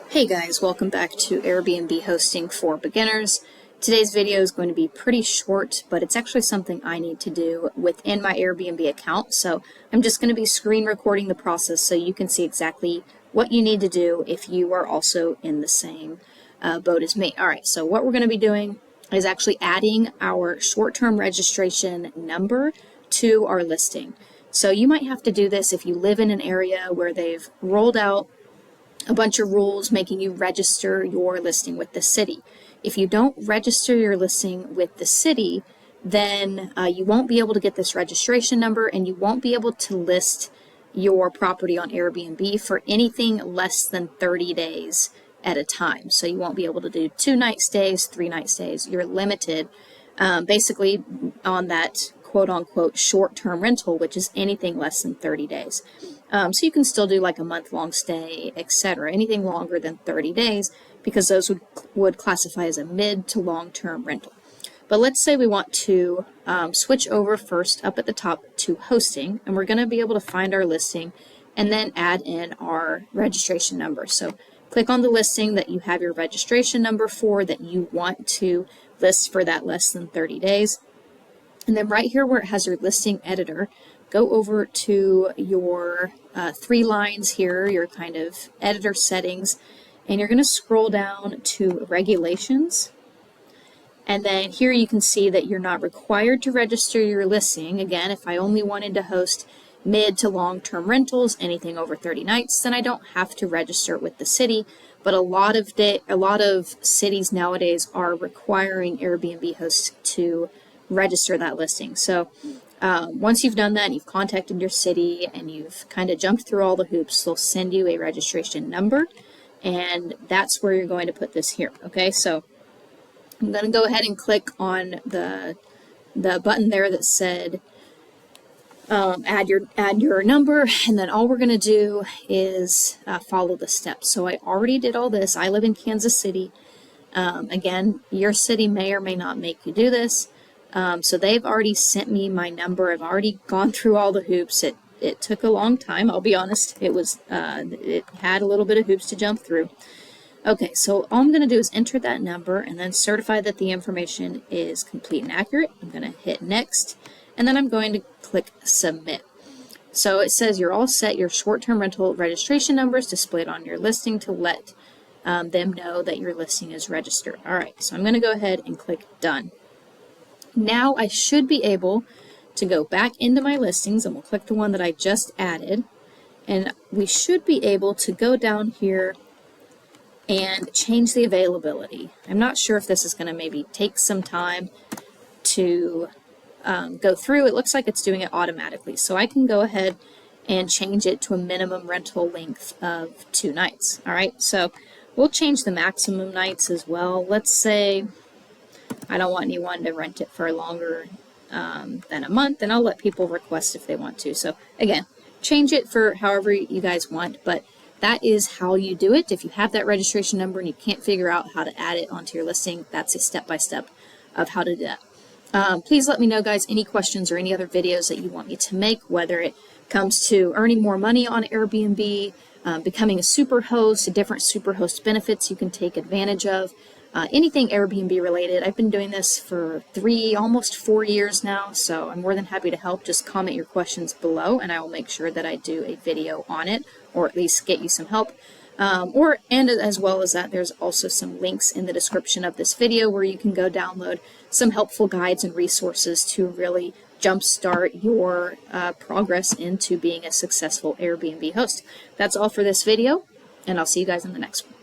Hey guys, welcome back to Airbnb Hosting for Beginners. Today's video is going to be pretty short, but it's actually something I need to do within my Airbnb account. So I'm just going to be screen recording the process so you can see exactly what you need to do if you are also in the same boat as me. All right, so what we're going to be doing is actually adding our short-term registration number to our listing. So you might have to do this if you live in an area where they've rolled out a bunch of rules making you register your listing with the city. If you don't register your listing with the city, then you won't be able to get this registration number and you won't be able to list your property on Airbnb for anything less than 30 days at a time. So you won't be able to do 2-night stays, 3-night stays. You're limited basically on that quote-unquote short-term rental, which is anything less than 30 days. So you can still do like a month-long stay, etc. Anything longer than 30 days because those would classify as a mid to long-term rental. But let's say we want to switch over first up at the top to hosting, and we're going to be able to find our listing and then add in our registration number. So click on the listing that you have your registration number for that you want to list for that less than 30 days. And then right here where it has your listing editor, go over to your 3 lines here, your kind of editor settings, and you're going to scroll down to regulations. And then here you can see that you're not required to register your listing. Again, if I only wanted to host mid to long-term rentals, anything over 30 nights, then I don't have to register it with the city. But a lot of cities nowadays are requiring Airbnb hosts to register that listing. So once you've done that and you've contacted your city and you've kind of jumped through all the hoops, they'll send you a registration number, and that's where you're going to put this here. Okay, so I'm going to go ahead and click on the button there that said add your number, and then all we're going to do is follow the steps. So I already did all this. I live in Kansas City. Again, your city may or may not make you do this. So they've already sent me my number. I've already gone through all the hoops. It took a long time, I'll be honest. It had a little bit of hoops to jump through. Okay, so all I'm going to do is enter that number and then certify that the information is complete and accurate. I'm going to hit next, and then I'm going to click submit. So it says you're all set. Your short-term rental registration number is displayed on your listing to let them know that your listing is registered. All right, so I'm going to go ahead and click done. Now I should be able to go back into my listings, and we'll click the one that I just added, and we should be able to go down here and change the availability. I'm not sure if this is going to maybe take some time to go through. It looks like it's doing it automatically, so I can go ahead and change it to a minimum rental length of 2 nights. All right, so we'll change the maximum nights as well. Let's say I don't want anyone to rent it for longer than a month, and I'll let people request if they want to. So again, change it for however you guys want, but that is how you do it. If you have that registration number and you can't figure out how to add it onto your listing, that's a step-by-step of how to do that. Please let me know, guys, any questions or any other videos that you want me to make, whether it comes to earning more money on Airbnb, becoming a superhost, different superhost benefits you can take advantage of. Anything Airbnb related. I've been doing this for almost 4 years now, so I'm more than happy to help. Just comment your questions below and I will make sure that I do a video on it, or at least get you some help. And as well as that, there's also some links in the description of this video where you can go download some helpful guides and resources to really jumpstart your progress into being a successful Airbnb host. That's all for this video, and I'll see you guys in the next one.